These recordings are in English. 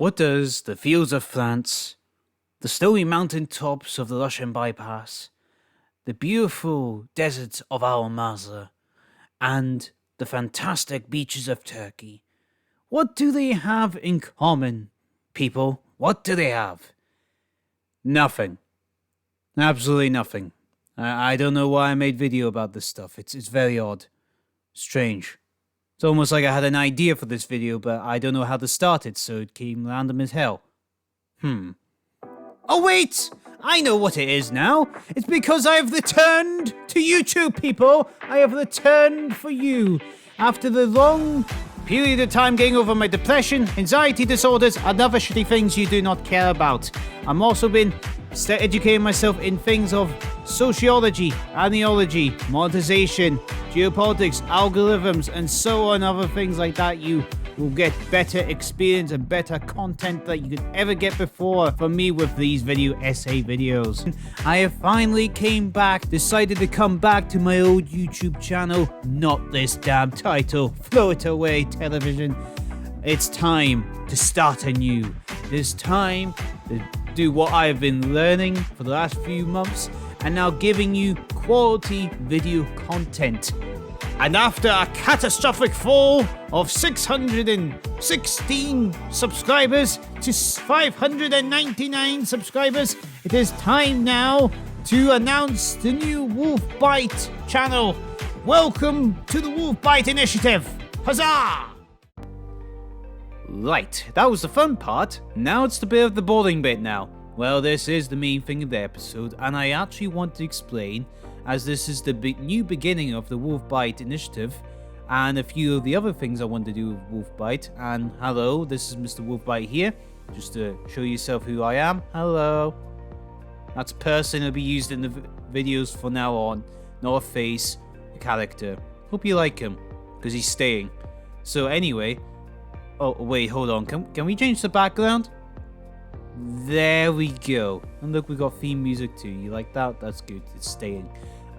What does the fields of France, the snowy mountain tops of the Russian bypass, the beautiful deserts of Al-Mazra, and the fantastic beaches of Turkey, what do they have in common, people? What do they have? Nothing. Absolutely nothing. I don't know why I made video about this stuff. It's very odd. Strange. It's almost like I had an idea for this video, but I don't know how to start it, so it came random as hell. Oh wait! I know what it is now. It's because I have returned to YouTube, people. I have returned for you. After the long period of time getting over my depression, anxiety disorders, and other shitty things you do not care about. I'm also been educating myself in things of sociology, ideology, monetization, geopolitics, algorithms, and so on, other things like that. You will get better experience and better content that you could ever get before from me with these video essay videos. I have finally decided to come back to my old YouTube channel, not this damn title, throw it away, television. It's time to start anew. It's time to do what I've been learning for the last few months and now giving you quality video content. And after a catastrophic fall of 616 subscribers to 599 subscribers, it is time now to announce the new WolfBite channel. Welcome to the WolfBite initiative. Huzzah! Right, that was the fun part. Now it's the bit of the boring bit now. Well, this is the main thing of the episode, and I actually want to explain, as this is the new beginning of the WolfBite initiative, and a few of the other things I want to do with WolfBite. And hello, this is Mr. WolfBite here, just to show yourself who I am. Hello. That's a person who'll be used in the videos from now on, not a face, a character. Hope you like him, because he's staying. So anyway, oh wait, hold on, can we change the background? There we go. And look, we got theme music too. You like that? That's good. It's staying.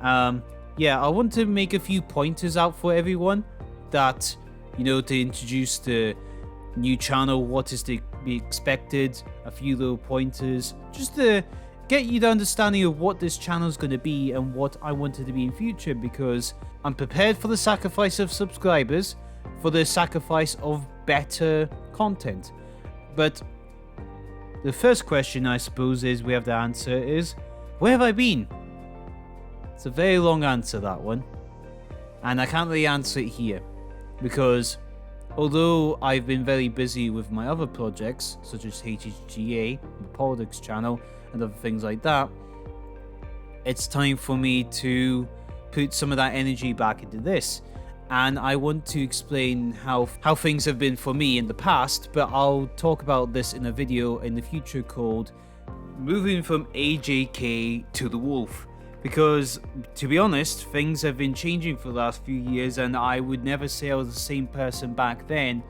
Yeah, I want to make a few pointers out for everyone that, you know, to introduce the new channel, what is to be expected, a few little pointers, just to get you the understanding of what this channel is going to be and what I want it to be in future, because I'm prepared for the sacrifice of subscribers, for the sacrifice of better content. But the first question, I suppose, we have to answer is, where have I been? It's a very long answer, that one. And I can't really answer it here. Because although I've been very busy with my other projects, such as HHGA, the politics channel, and other things like that, it's time for me to put some of that energy back into this. And I want to explain how things have been for me in the past, but I'll talk about this in a video in the future called Moving from AJK to the Wolf. Because, to be honest, things have been changing for the last few years, and I would never say I was the same person back then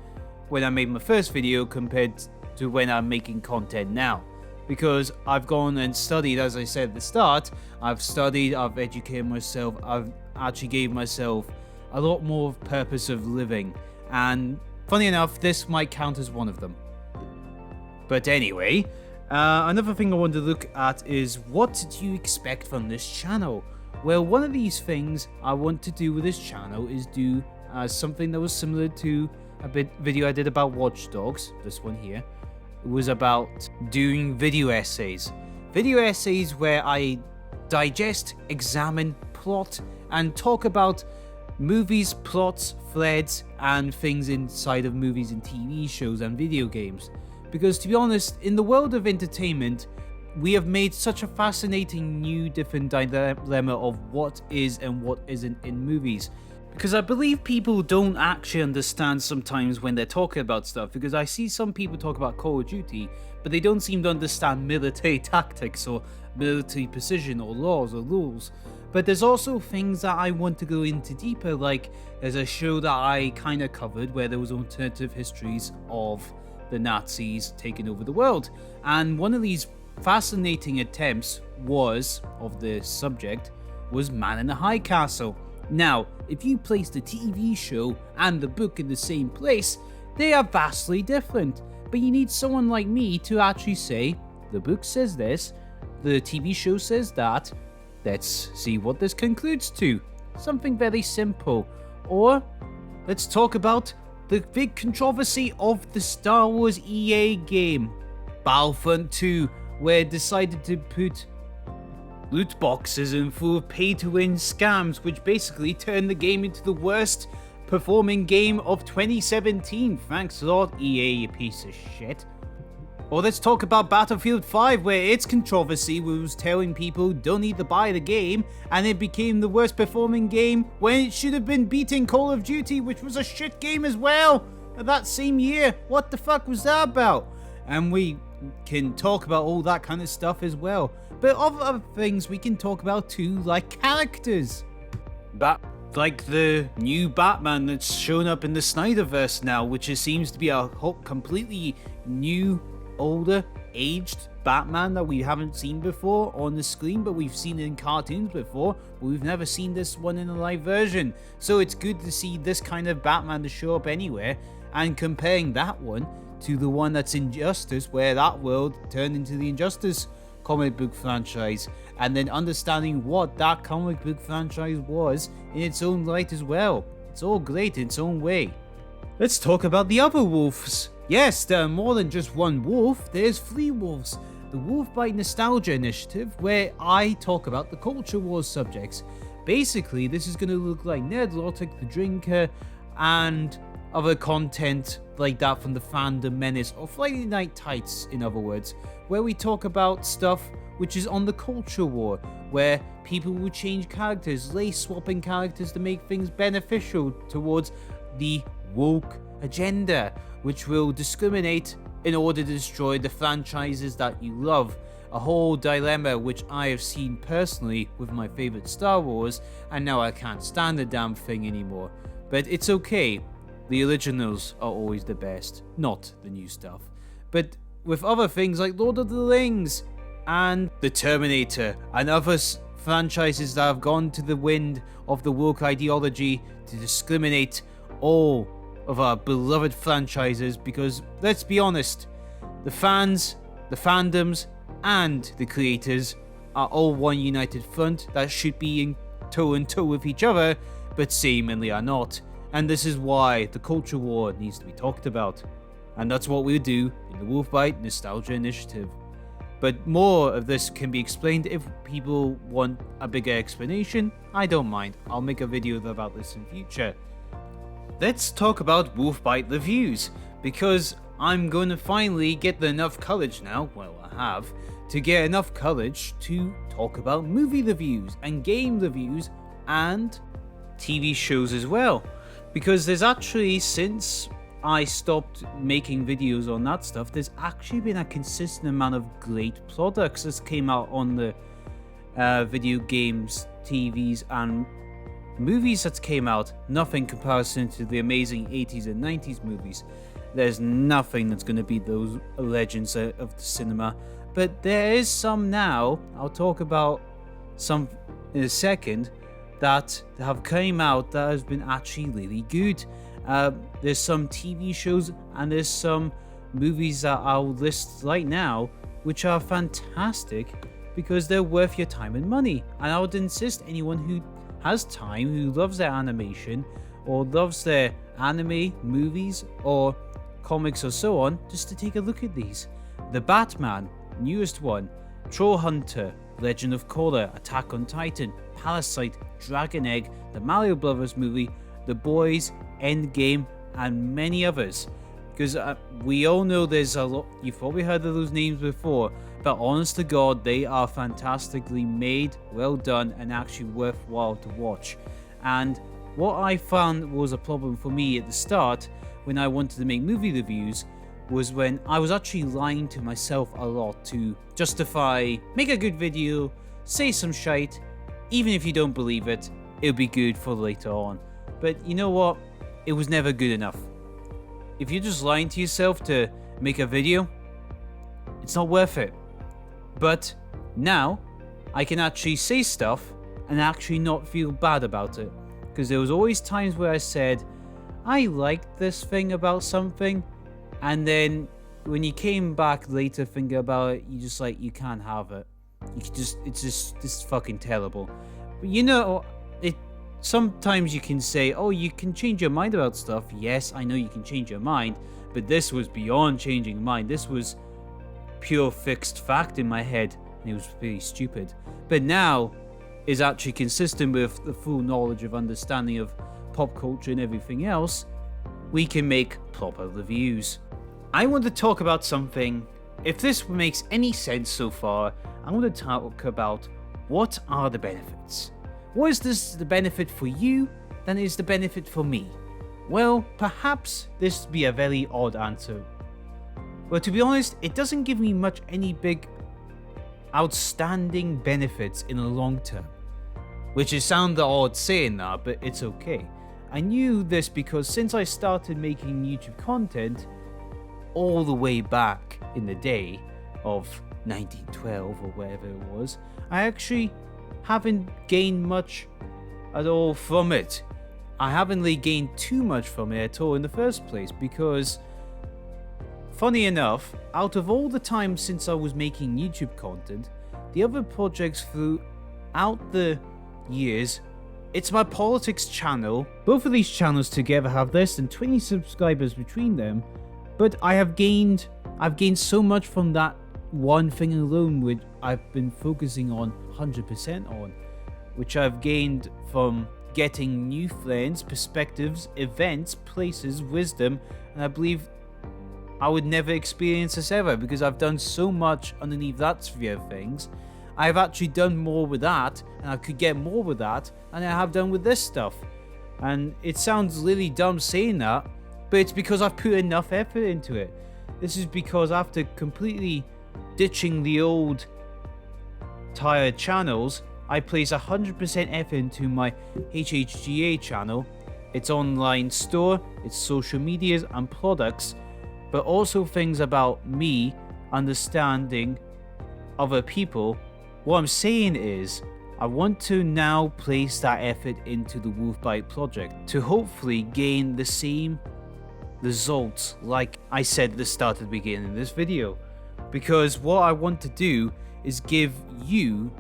when I made my first video compared to when I'm making content now. Because I've gone and studied, as I said at the start, I've studied, I've educated myself, I've actually gave myself a lot more purpose of living, and funny enough, this might count as one of them. But anyway, another thing I want to look at is, what do you expect from this channel? Well, one of these things I want to do with this channel is do something that was similar to a video I did about Watch Dogs, this one here. It was about doing video essays. Video essays where I digest, examine, plot, and talk about movies, plots, threads, and things inside of movies and TV shows and video games. Because to be honest, in the world of entertainment, we have made such a fascinating new different dilemma of what is and what isn't in movies. Because I believe people don't actually understand sometimes when they're talking about stuff, because I see some people talk about Call of Duty, but they don't seem to understand military tactics or military precision or laws or rules. But there's also things that I want to go into deeper, like there's a show that I kind of covered where there was alternative histories of the Nazis taking over the world. And one of these fascinating attempts of the subject was Man in the High Castle. Now, if you place the TV show and the book in the same place, they are vastly different. but you need someone like me to actually say, the book says this, the TV show says that, let's see what this concludes to. Something very simple. Or, let's talk about the big controversy of the Star Wars EA game, Battlefront 2, where it decided to put loot boxes in full of pay-to-win scams, which basically turned the game into the worst performing game of 2017. Thanks a lot, EA, you piece of shit. Or let's talk about Battlefield 5, where its controversy was telling people don't need to buy the game, and it became the worst performing game when it should have been beating Call of Duty, which was a shit game as well, that same year. What the fuck was that about? And we can talk about all that kind of stuff as well. But other things we can talk about too, like characters. Like the new Batman that's shown up in the Snyderverse now, which seems to be a completely new, older, aged Batman that we haven't seen before on the screen, but we've seen it in cartoons before, but we've never seen this one in a live version. So it's good to see this kind of Batman to show up anywhere, and comparing that one to the one that's Injustice, where that world turned into the Injustice comic book franchise, and then understanding what that comic book franchise was in its own light as well. It's all great in its own way. Let's talk about the other wolves. Yes, there are more than just one wolf, there's 3 wolves. The WolfBite Nostalgia Initiative, where I talk about the Culture Wars subjects. Basically, this is going to look like Nerdlotic, The Drinker, and other content like that from the Fandom Menace, or Friday Night Tights in other words, where we talk about stuff which is on the Culture War, where people will change characters, lace swapping characters to make things beneficial towards the woke agenda, which will discriminate in order to destroy the franchises that you love. A whole dilemma which I have seen personally with my favorite Star Wars, and now I can't stand the damn thing anymore. But it's okay. The originals are always the best, not the new stuff. But with other things like Lord of the Rings and The Terminator and other franchises that have gone to the wind of the woke ideology to discriminate all of our beloved franchises, because let's be honest, the fans, the fandoms, and the creators are all one united front that should be in toe and toe with each other, but seemingly are not. And this is why the Culture War needs to be talked about. And that's what we'll do in the WolfBite Nostalgia Initiative. But more of this can be explained if people want a bigger explanation. I don't mind. I'll make a video about this in future. Let's talk about WolfBite reviews, because I'm going to finally get enough courage now, well I have, to get enough courage to talk about movie reviews and game reviews and TV shows as well. Because there's actually, since I stopped making videos on that stuff, there's actually been a consistent amount of great products that came out on the video games, TVs, and movies that came out. Nothing comparison to the amazing 80s and 90s movies. There's nothing that's going to beat those legends of the cinema. But there is some now, I'll talk about some in a second, that have came out that has been actually really good. There's some TV shows and there's some movies that I'll list right now which are fantastic because they're worth your time and money. And I would insist anyone who has time, who loves their animation or loves their anime, movies or comics or so on, just to take a look at these. The Batman, newest one, Troll Hunter, Legend of Korra, Attack on Titan, Parasite, Dragon Egg, the Mario Brothers movie, The Boys, Endgame, and many others. Because we all know there's a lot, you've probably heard of those names before, but honest to God, they are fantastically made, well done, and actually worthwhile to watch. And what I found was a problem for me at the start when I wanted to make movie reviews was when I was actually lying to myself a lot to justify, make a good video, say some shite, even if you don't believe it, it'll be good for later on. But you know what? It was never good enough. If you're just lying to yourself to make a video, it's not worth it. But now, I can actually say stuff and actually not feel bad about it. Because there was always times where I said, I liked this thing about something, and then when you came back later thinking about it, you just like, you can't have it. It's fucking terrible. But you know, sometimes you can say, oh, you can change your mind about stuff. Yes, I know you can change your mind, but this was beyond changing your mind. This was pure fixed fact in my head, and it was really stupid. But now is actually consistent with the full knowledge of understanding of pop culture and everything else. We can make proper reviews. I want to talk about something. If this makes any sense so far, I want to talk about what are the benefits. What is this the benefit for you than is the benefit for me? Well, perhaps this would be a very odd answer. But to be honest, it doesn't give me any big outstanding benefits in the long term. Which is sound odd saying that, but it's okay. I knew this because since I started making YouTube content all the way back in the day of 1912 or whatever it was, I actually haven't gained much at all from it. I haven't really gained too much from it at all in the first place, because funny enough, out of all the time since I was making YouTube content, the other projects throughout the years, it's my politics channel. Both of these channels together have less than 20 subscribers between them, but I've gained so much from that one thing alone, which I've been focusing on 100% on, which I've gained from getting new friends, perspectives, events, places, wisdom, and I believe I would never experience this ever, because I've done so much underneath that sphere of things. I've actually done more with that, and I could get more with that than I have done with this stuff. And it sounds really dumb saying that, but it's because I've put enough effort into it. This is because after completely ditching the old tired channels, I place 100% effort into my HHGA channel, its online store, its social medias and products, but also things about me, understanding other people. What I'm saying is, I want to now place that effort into the WolfBite project to hopefully gain the same results like I said at the start of the beginning of this video. Because what I want to do is give you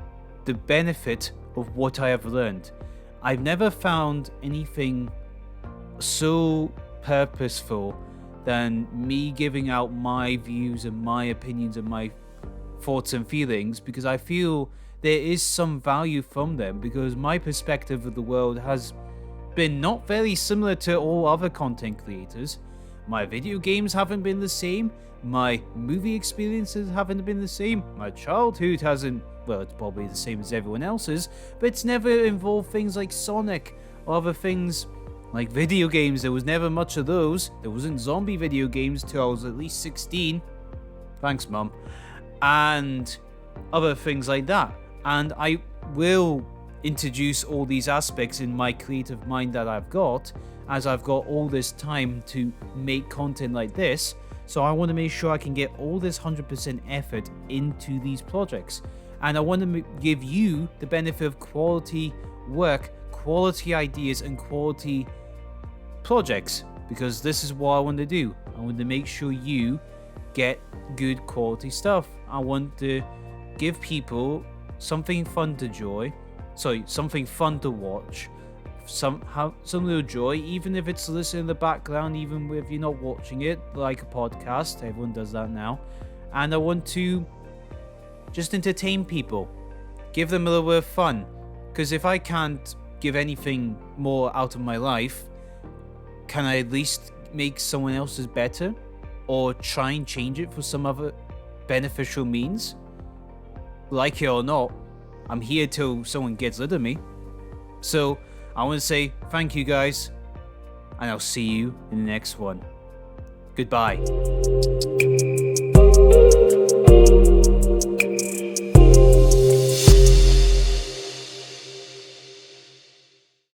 the benefit of what I have learned. I've never found anything so purposeful than me giving out my views and my opinions and my thoughts and feelings, because I feel there is some value from them, because my perspective of the world has been not very similar to all other content creators. My video games haven't been the same, my movie experiences haven't been the same, my childhood hasn't, well, it's probably the same as everyone else's, but it's never involved things like Sonic or other things like video games. There was never much of those. There wasn't zombie video games till I was at least 16. Thanks, Mum. And other things like that. And I will introduce all these aspects in my creative mind that I've got, as I've got all this time to make content like this. So I want to make sure I can get all this 100% effort into these projects. And I want to give you the benefit of quality work, quality ideas, and quality projects, because this is what I want to do. I want to make sure you get good quality stuff. I want to give people something fun to something fun to watch, some little joy, even if it's listening in the background, even if you're not watching it, like a podcast. Everyone does that now. And I want to just entertain people, give them a little bit of fun, because if I can't give anything more out of my life, can I at least make someone else's better, or try and change it for some other beneficial means? Like it or not, I'm here till someone gets rid of me. So I want to say thank you guys, and I'll see you in the next one. Goodbye.